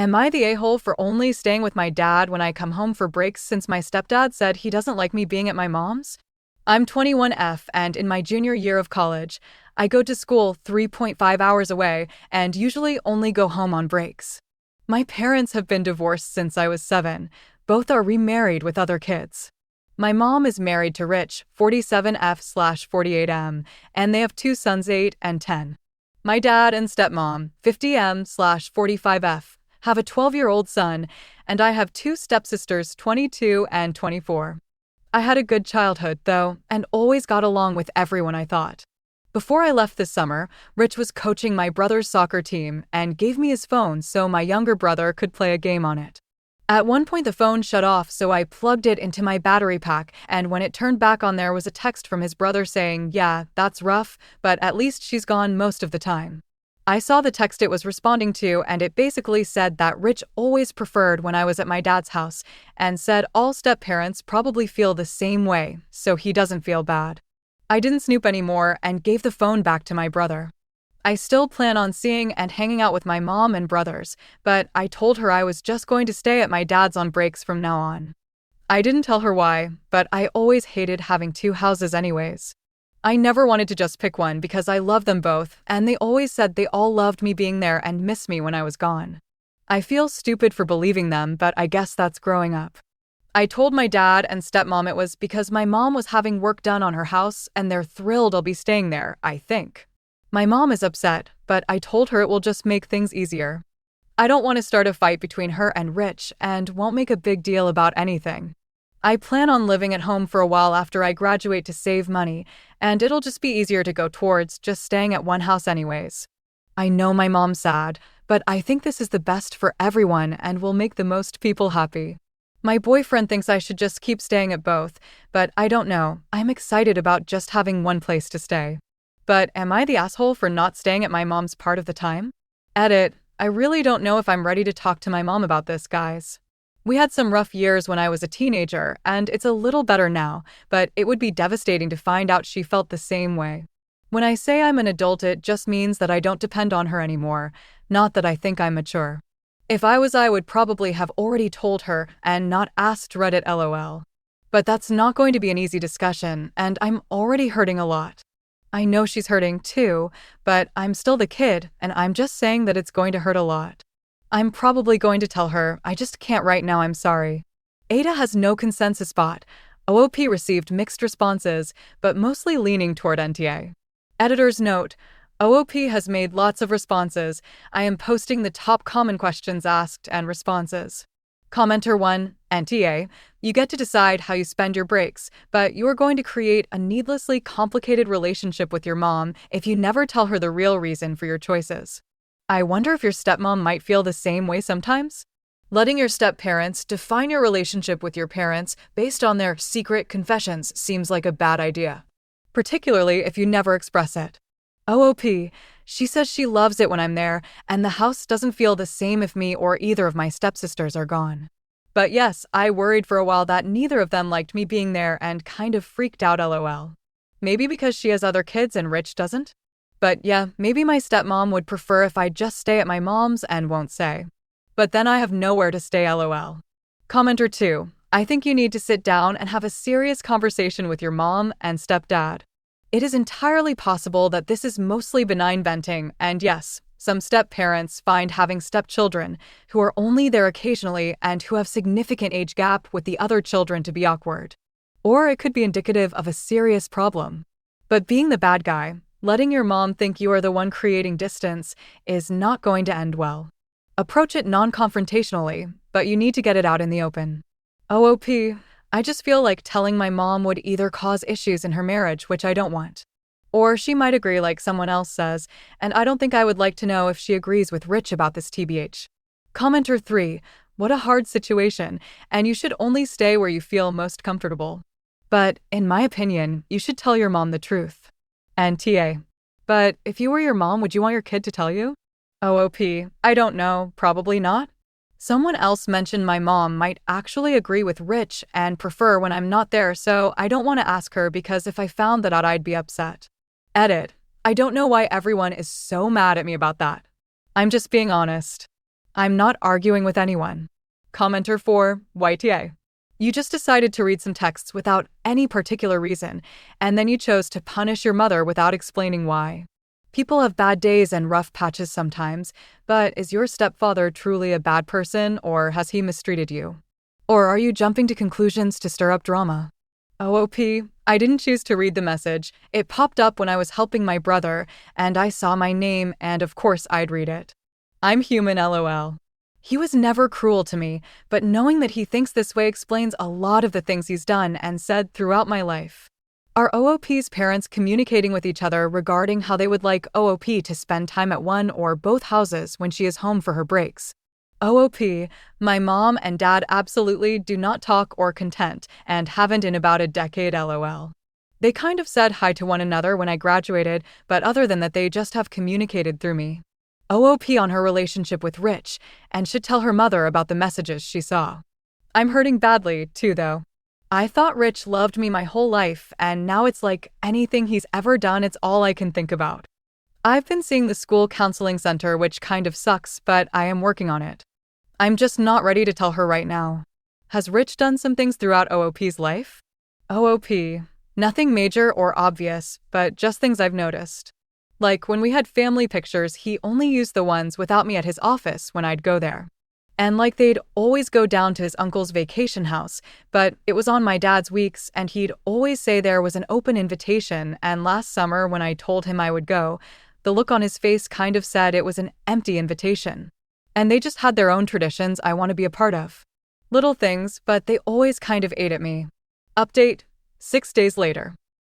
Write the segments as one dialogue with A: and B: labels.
A: Am I the a-hole for only staying with my dad when I come home for breaks since my stepdad said he doesn't like me being at my mom's? I'm 21F and in my junior year of college. I go to school 3.5 hours away and usually only go home on breaks. My parents have been divorced since I was 7. Both are remarried with other kids. My mom is married to Rich, 47F/48M, and they have 2 sons 8 and 10. My dad and stepmom, 50M/45F, have a 12-year-old son, and I have 2 stepsisters, 22 and 24. I had a good childhood, though, and always got along with everyone, I thought. Before I left this summer, Rich was coaching my brother's soccer team and gave me his phone so my younger brother could play a game on it. At one point the phone shut off, so I plugged it into my battery pack, and when it turned back on there was a text from his brother saying, "Yeah, that's rough, but at least she's gone most of the time." I saw the text it was responding to, and it basically said that Rich always preferred when I was at my dad's house, and said all step-parents probably feel the same way, so he doesn't feel bad. I didn't snoop anymore and gave the phone back to my brother. I still plan on seeing and hanging out with my mom and brothers, but I told her I was just going to stay at my dad's on breaks from now on. I didn't tell her why, but I always hated having 2 houses anyways. I never wanted to just pick one because I love them both, and they always said they all loved me being there and missed me when I was gone. I feel stupid for believing them, but I guess that's growing up. I told my dad and stepmom it was because my mom was having work done on her house and they're thrilled I'll be staying there, I think. My mom is upset, but I told her it will just make things easier. I don't want to start a fight between her and Rich and won't make a big deal about anything. I plan on living at home for a while after I graduate to save money, and it'll just be easier to go towards just staying at one house anyways. I know my mom's sad, but I think this is the best for everyone and will make the most people happy. My boyfriend thinks I should just keep staying at both, but I don't know. I'm excited about just having one place to stay. But am I the asshole for not staying at my mom's part of the time? Edit. I really don't know if I'm ready to talk to my mom about this, guys. We had some rough years when I was a teenager, and it's a little better now, but it would be devastating to find out she felt the same way. When I say I'm an adult, it just means that I don't depend on her anymore, not that I think I'm mature. If I was, I would probably have already told her and not asked Reddit LOL. But that's not going to be an easy discussion, and I'm already hurting a lot. I know she's hurting too, but I'm still the kid, and I'm just saying that it's going to hurt a lot. I'm probably going to tell her, I just can't right now, I'm sorry. AITA has no consensus bot. OOP received mixed responses, but mostly leaning toward NTA. Editor's note, OOP has made lots of responses. I am posting the top common questions asked and responses. Commenter 1, NTA, you get to decide how you spend your breaks, but you are going to create a needlessly complicated relationship with your mom if you never tell her the real reason for your choices. I wonder if your stepmom might feel the same way sometimes? Letting your step-parents define your relationship with your parents based on their secret confessions seems like a bad idea, particularly if you never express it. OOP, she says she loves it when I'm there, and the house doesn't feel the same if me or either of my stepsisters are gone. But yes, I worried for a while that neither of them liked me being there and kind of freaked out LOL. Maybe because she has other kids and Rich doesn't? But yeah, maybe my stepmom would prefer if I just stay at my mom's and won't say. But then I have nowhere to stay LOL. Commenter 2, I think you need to sit down and have a serious conversation with your mom and stepdad. It is entirely possible that this is mostly benign venting, and yes, some step-parents find having stepchildren who are only there occasionally and who have significant age gap with the other children to be awkward. Or it could be indicative of a serious problem. But being the bad guy, letting your mom think you are the one creating distance, is not going to end well. Approach it non-confrontationally, but you need to get it out in the open. OOP, I just feel like telling my mom would either cause issues in her marriage, which I don't want. Or she might agree like someone else says, and I don't think I would like to know if she agrees with Rich about this TBH. Commenter 3, what a hard situation, and you should only stay where you feel most comfortable. But, in my opinion, you should tell your mom the truth. And TA. But if you were your mom, would you want your kid to tell you? OOP, I don't know, probably not. Someone else mentioned my mom might actually agree with Rich and prefer when I'm not there, so I don't want to ask her because if I found that out, I'd be upset. Edit. I don't know why everyone is so mad at me about that. I'm just being honest. I'm not arguing with anyone. Commenter 4, YTA. You just decided to read some texts without any particular reason, and then you chose to punish your mother without explaining why. People have bad days and rough patches sometimes, but is your stepfather truly a bad person, or has he mistreated you? Or are you jumping to conclusions to stir up drama? OOP, I didn't choose to read the message. It popped up when I was helping my brother, and I saw my name, and of course I'd read it. I'm human, LOL. He was never cruel to me, but knowing that he thinks this way explains a lot of the things he's done and said throughout my life. Are OOP's parents communicating with each other regarding how they would like OOP to spend time at one or both houses when she is home for her breaks? OOP, my mom and dad absolutely do not talk or content and haven't in about a decade, LOL. They kind of said hi to one another when I graduated, but other than that they just have communicated through me. OOP on her relationship with Rich, and should tell her mother about the messages she saw. I'm hurting badly, too, though. I thought Rich loved me my whole life, and now it's like anything he's ever done, it's all I can think about. I've been seeing the school counseling center, which kind of sucks, but I am working on it. I'm just not ready to tell her right now. Has Rich done some things throughout OOP's life? OOP. Nothing major or obvious, but just things I've noticed. Like when we had family pictures, he only used the ones without me at his office when I'd go there. And like they'd always go down to his uncle's vacation house, but it was on my dad's weeks, and he'd always say there was an open invitation, and last summer when I told him I would go, the look on his face kind of said it was an empty invitation. And they just had their own traditions I want to be a part of. Little things, but they always kind of ate at me. Update, 6 days later.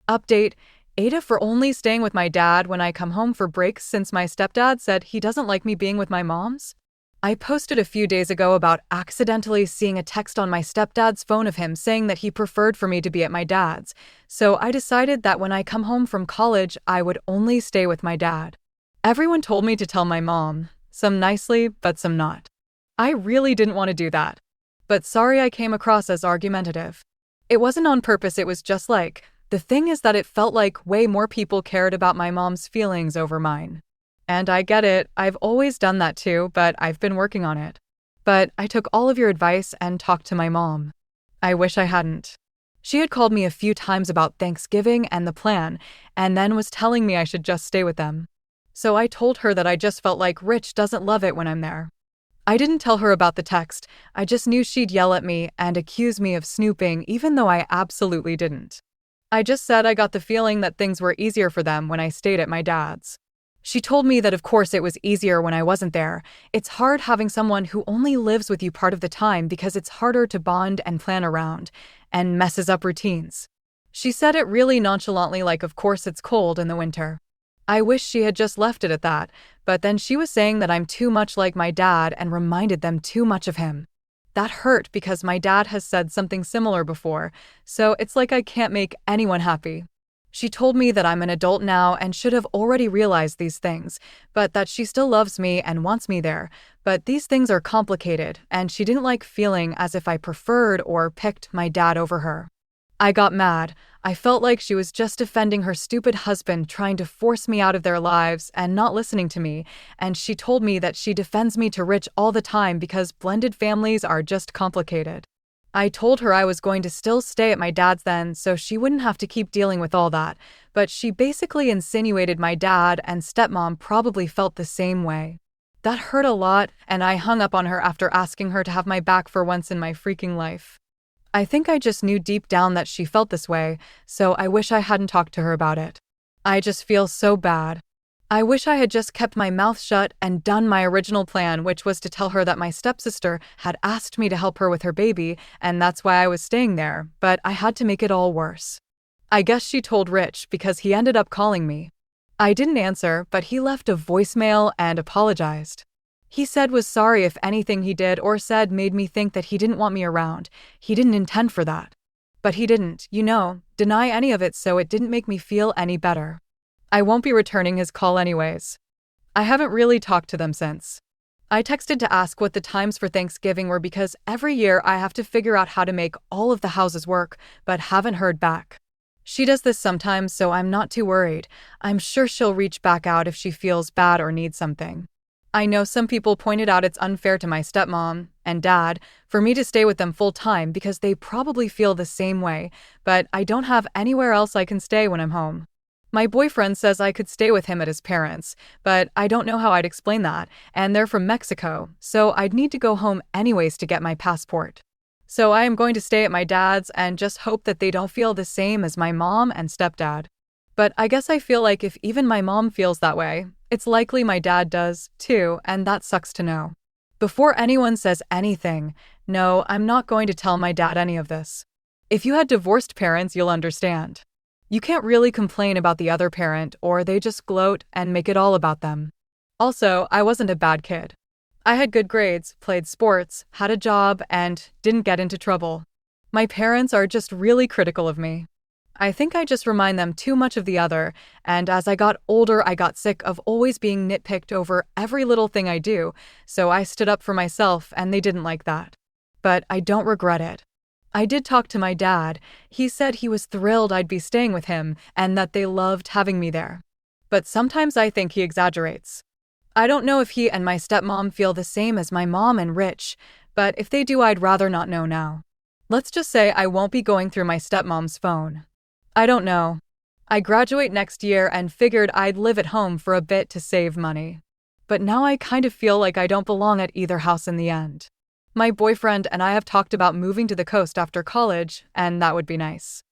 A: Update, AITA for only staying with my dad when I come home for breaks since my stepdad said he doesn't like me being with my moms. I posted a few days ago about accidentally seeing a text on my stepdad's phone of him saying that he preferred for me to be at my dad's, so I decided that when I come home from college, I would only stay with my dad. Everyone told me to tell my mom, some nicely, but some not. I really didn't want to do that. But sorry I came across as argumentative. It wasn't on purpose, it was just like, the thing is that it felt like way more people cared about my mom's feelings over mine. And I get it, I've always done that too, but I've been working on it. But I took all of your advice and talked to my mom. I wish I hadn't. She had called me a few times about Thanksgiving and the plan, and then was telling me I should just stay with them. So I told her that I just felt like Rich doesn't love it when I'm there. I didn't tell her about the text, I just knew she'd yell at me and accuse me of snooping even though I absolutely didn't. I just said I got the feeling that things were easier for them when I stayed at my dad's. She told me that of course it was easier when I wasn't there. It's hard having someone who only lives with you part of the time because it's harder to bond and plan around, and messes up routines. She said it really nonchalantly, like of course it's cold in the winter. I wish she had just left it at that, but then she was saying that I'm too much like my dad and reminded them too much of him. That hurt because my dad has said something similar before, so it's like I can't make anyone happy. She told me that I'm an adult now and should have already realized these things, but that she still loves me and wants me there, but these things are complicated, and she didn't like feeling as if I preferred or picked my dad over her. I got mad. I felt like she was just defending her stupid husband trying to force me out of their lives and not listening to me, and she told me that she defends me to Rich all the time because blended families are just complicated. I told her I was going to still stay at my dad's then so she wouldn't have to keep dealing with all that, but she basically insinuated my dad and stepmom probably felt the same way. That hurt a lot, and I hung up on her after asking her to have my back for once in my freaking life. I think I just knew deep down that she felt this way, so I wish I hadn't talked to her about it. I just feel so bad. I wish I had just kept my mouth shut and done my original plan, which was to tell her that my stepsister had asked me to help her with her baby, and that's why I was staying there, but I had to make it all worse. I guess she told Rich because he ended up calling me. I didn't answer, but he left a voicemail and apologized. He said was sorry if anything he did or said made me think that he didn't want me around. He didn't intend for that. But he didn't, deny any of it, so it didn't make me feel any better. I won't be returning his call anyways. I haven't really talked to them since. I texted to ask what the times for Thanksgiving were because every year I have to figure out how to make all of the houses work, but haven't heard back. She does this sometimes, so I'm not too worried. I'm sure she'll reach back out if she feels bad or needs something. I know some people pointed out it's unfair to my stepmom and dad for me to stay with them full time because they probably feel the same way, but I don't have anywhere else I can stay when I'm home. My boyfriend says I could stay with him at his parents', but I don't know how I'd explain that, and they're from Mexico, so I'd need to go home anyways to get my passport. So I am going to stay at my dad's and just hope that they don't feel the same as my mom and stepdad. But I guess I feel like if even my mom feels that way, it's likely my dad does, too, and that sucks to know. Before anyone says anything, no, I'm not going to tell my dad any of this. If you had divorced parents, you'll understand. You can't really complain about the other parent, or they just gloat and make it all about them. Also, I wasn't a bad kid. I had good grades, played sports, had a job, and didn't get into trouble. My parents are just really critical of me. I think I just remind them too much of the other, and as I got older, I got sick of always being nitpicked over every little thing I do, so I stood up for myself and they didn't like that. But I don't regret it. I did talk to my dad. He said he was thrilled I'd be staying with him and that they loved having me there. But sometimes I think he exaggerates. I don't know if he and my stepmom feel the same as my mom and Rich, but if they do, I'd rather not know now. Let's just say I won't be going through my stepmom's phone. I don't know. I graduate next year and figured I'd live at home for a bit to save money. But now I kind of feel like I don't belong at either house in the end. My boyfriend and I have talked about moving to the coast after college, and that would be nice.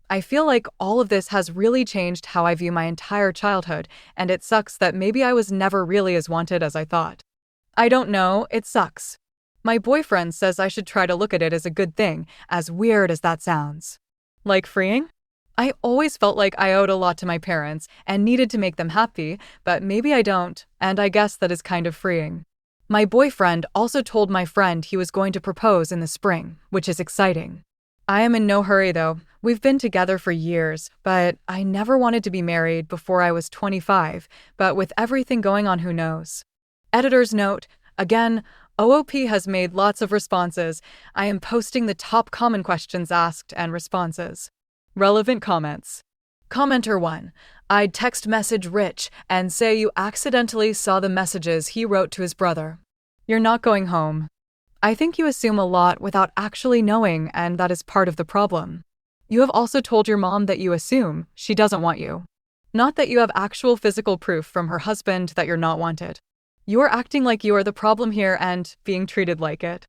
A: I feel like all of this has really changed how I view my entire childhood, and it sucks that maybe I was never really as wanted as I thought. I don't know, it sucks. My boyfriend says I should try to look at it as a good thing, as weird as that sounds. Like freeing? I always felt like I owed a lot to my parents and needed to make them happy, but maybe I don't, and I guess that is kind of freeing. My boyfriend also told my friend he was going to propose in the spring, which is exciting. I am in no hurry though. We've been together for years, but I never wanted to be married before I was 25, but with everything going on, who knows? Editor's note, again, OOP has made lots of responses. I am posting the top common questions asked and responses. Relevant comments. Commenter 1. I'd text message Rich and say you accidentally saw the messages he wrote to his brother. You're not going home. I think you assume a lot without actually knowing, and that is part of the problem. You have also told your mom that you assume she doesn't want you. Not that you have actual physical proof from her husband that you're not wanted. You are acting like you are the problem here and being treated like it.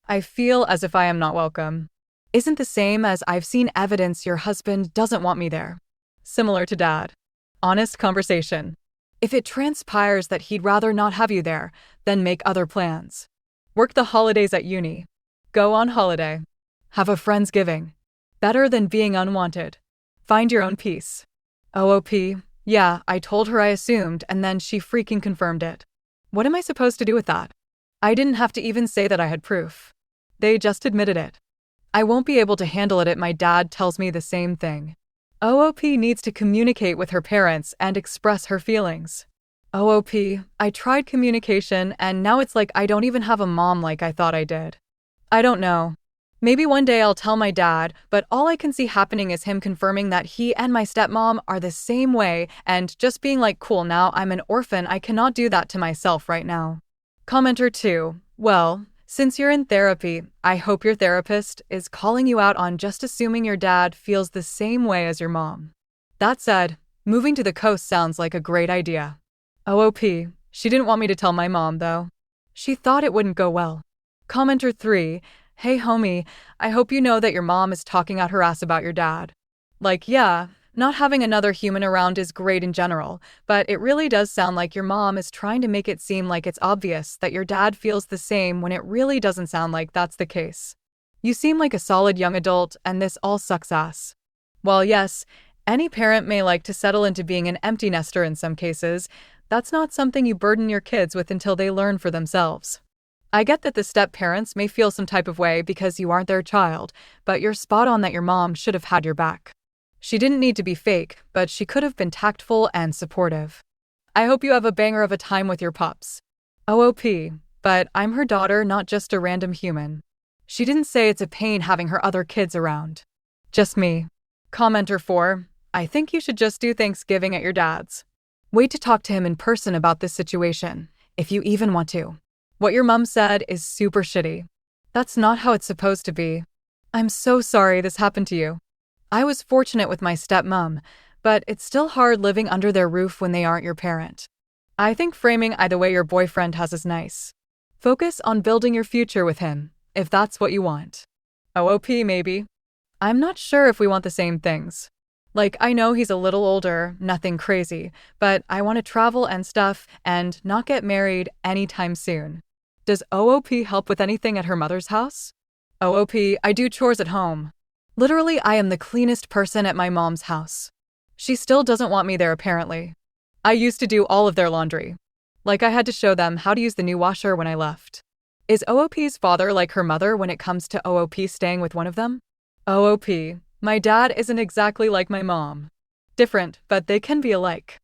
A: I feel as if I am not welcome. Isn't the same as I've seen evidence your husband doesn't want me there. Similar to dad. Honest conversation. If it transpires that he'd rather not have you there, then make other plans. Work the holidays at uni. Go on holiday. Have a Friendsgiving. Better than being unwanted. Find your own peace. OOP, yeah, I told her I assumed and then she freaking confirmed it. What am I supposed to do with that? I didn't have to even say that I had proof. They just admitted it. I won't be able to handle it. My dad tells me the same thing. OOP needs to communicate with her parents and express her feelings. OOP, I tried communication and now it's like I don't even have a mom like I thought I did. I don't know. Maybe one day I'll tell my dad, but all I can see happening is him confirming that he and my stepmom are the same way and just being like, cool, now I'm an orphan, I cannot do that to myself right now. Commenter 2, well, since you're in therapy, I hope your therapist is calling you out on just assuming your dad feels the same way as your mom. That said, moving to the coast sounds like a great idea. OOP, she didn't want me to tell my mom though. She thought it wouldn't go well. Commenter 3, hey homie, I hope you know that your mom is talking out her ass about your dad. Like, yeah, not having another human around is great in general, but it really does sound like your mom is trying to make it seem like it's obvious that your dad feels the same when it really doesn't sound like that's the case. You seem like a solid young adult, and this all sucks ass. While yes, any parent may like to settle into being an empty nester in some cases, that's not something you burden your kids with until they learn for themselves. I get that the step-parents may feel some type of way because you aren't their child, but you're spot on that your mom should have had your back. She didn't need to be fake, but she could have been tactful and supportive. I hope you have a banger of a time with your pups. OOP, but I'm her daughter, not just a random human. She didn't say it's a pain having her other kids around. Just me. Commenter 4, I think you should just do Thanksgiving at your dad's. Wait to talk to him in person about this situation. if you even want to. What your mom said is super shitty. That's not how it's supposed to be. I'm so sorry this happened to you. I was fortunate with my stepmom, but it's still hard living under their roof when they aren't your parent. I think framing the way your boyfriend has is nice. Focus on building your future with him, if that's what you want. OOP maybe. I'm not sure if we want the same things. Like, I know he's a little older, nothing crazy, but I want to travel and stuff and not get married anytime soon. Does OOP help with anything at her mother's house? OOP, I do chores at home. Literally, I am the cleanest person at my mom's house. She still doesn't want me there apparently. I used to do all of their laundry. Like, I had to show them how to use the new washer when I left. Is OOP's father like her mother when it comes to OOP staying with one of them? OOP, my dad isn't exactly like my mom. Different, but they can be alike.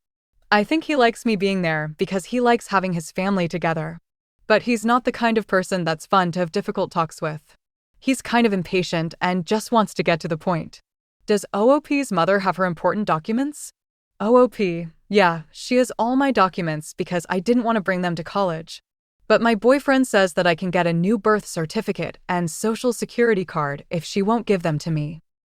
A: I think he likes me being there because he likes having his family together. But he's not the kind of person that's fun to have difficult talks with. He's kind of impatient and just wants to get to the point. Does OOP's mother have her important documents? OOP, yeah, she has all my documents because I didn't want to bring them to college. But my boyfriend says that I can get a new birth certificate and social security card if she won't give them to me.